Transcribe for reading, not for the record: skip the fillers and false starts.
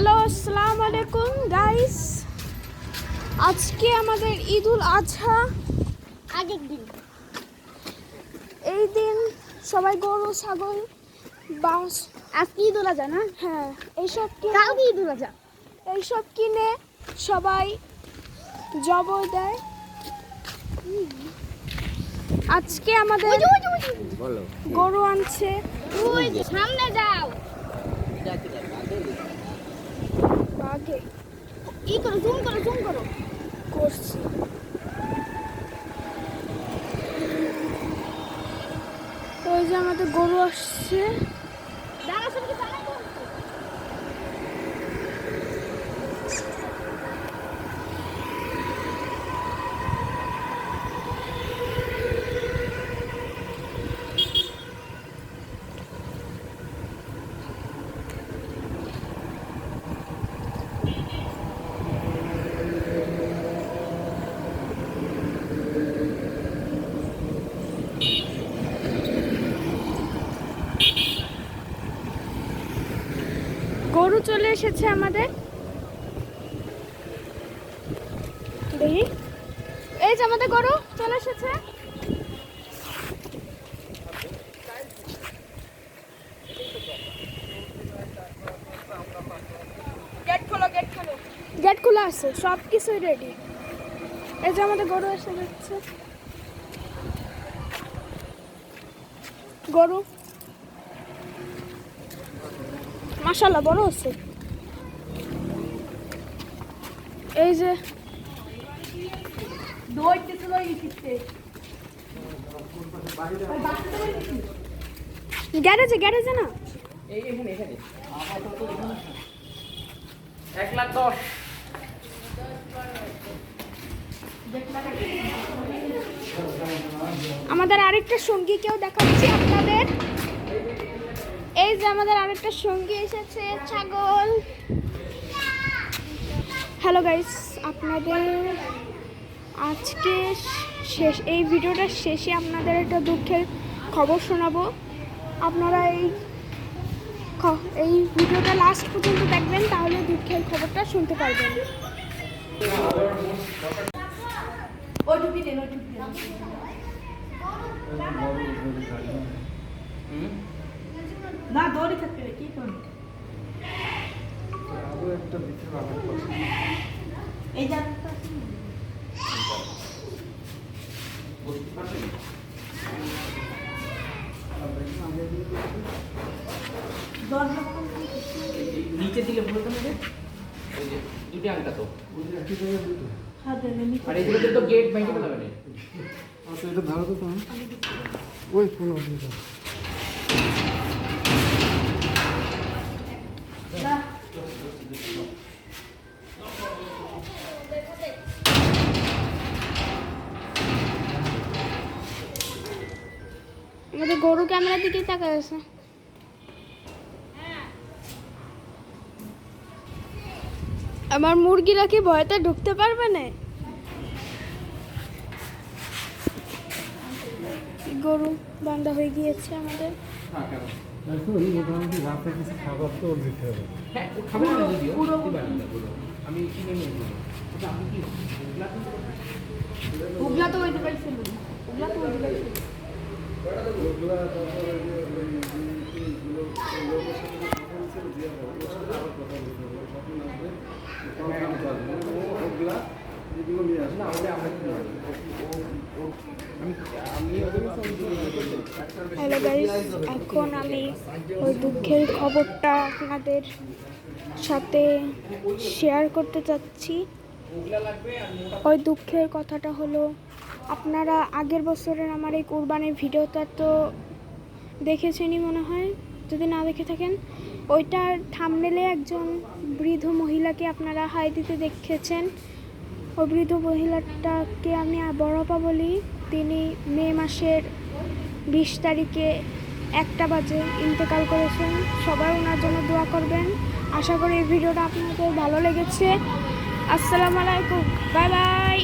Hello, আসসালামু আলাইকুম guys. আজকে আমাদের ঈদুল আজহা আগের দিন। এই দিন সবাই গরু ছাগল বাস আজকে ঈদুল আজহা না? হ্যাঁ, কালকে ঈদুল আজহা। এইসব কিনে সবাই জবাই দেয়। আজকে আমাদের গরু আনছে। সামনে যাও, আগে জুম করো করছি। ওই যে আমাদের গরু আসছে। গরু চলে এসেছে আমাদের। দেখি, এই যে আমাদের গরু চলে এসেছে। গেট খোলা আছে, সব কিছুই রেডি। এই যে আমাদের গরু এসে যাচ্ছে। গরু মাশাআল্লাহ বড় আছে। এই যে গ্যারেজে না, 1,10,000। আমাদের আরেকটা সঙ্গী কেউ দেখাচ্ছি আপনাদের। এই যে আমাদের আরেকটা সঙ্গী এসেছে, ছাগল। হ্যালো গাইস, আপনাদের আজকে এই ভিডিওটার শেষে আপনাদের একটা দুঃখের খবর শোনাবো। আপনারা এই ভিডিওটা লাস্ট পর্যন্ত দেখবেন, তাহলে দুঃখের খবরটা শুনতে পারবেন। না দৌড়ে থাকতে কি করবে এই যাত্রা নিচে দিলে ভালো তো নেবে। ওই যে দুটি আংটা তো আর এগুলোতে তো গেট ভেঙে ফেলাবে না। আচ্ছা, এটা ধরো তো তুমি। ওই কোনো অসুবিধা আমাদের গরু ক্যামেরার দিকে তাকায় আছে। আমার মুরগিরা কি ভয়তে ঢুকতে পারবে না? গরু বান্ধা হয়ে গিয়েছে আমাদের। এখন মোটামুটি রাতে কিছু খাবার তো দিতে হবে। হ্যাঁ ও খাবে না যদিও আমি কিনে নিয়ে যাবো। আচ্ছা আপনি কি উগলা তো হইতে পারছিল, উগলা তো হইতে পারছিল। ওগুলা তারপরে যে এইগুলো লোকের সাথে কথা বলছিল দিয়ে ওর সাথে আবার কথা বলতে হবে। স্বপ্ন আসবে ওগুলা এগুলো নিয়ে আসবে। আমাদের আমরা কি হ্যালো গাইস, এখন আমি ওই দুঃখের খবরটা আপনাদের সাথে শেয়ার করতে চাচ্ছি। ওই দুঃখের কথাটা হলো, আপনারা আগের বছরের আমার এই কুরবানির ভিডিওটা তো দেখেছেনই মনে হয়। যদি না দেখে থাকেন, ওইটার থাম্বনেলে একজন বৃদ্ধ মহিলাকে আপনারা হাই দিতে দেখেছেন। ওই বৃদ্ধ মহিলাটাকে আমি বড় আপা বলি। তিনি মে মাসের 20 তারিখে 1টা বাজে ইন্তেকাল করেছেন। সবাই ওনার জন্য দোয়া করবেন। আশা করি এই ভিডিওটা আপনাদের ভালো লেগেছে। আসসালামু আলাইকুম, বাই বাই।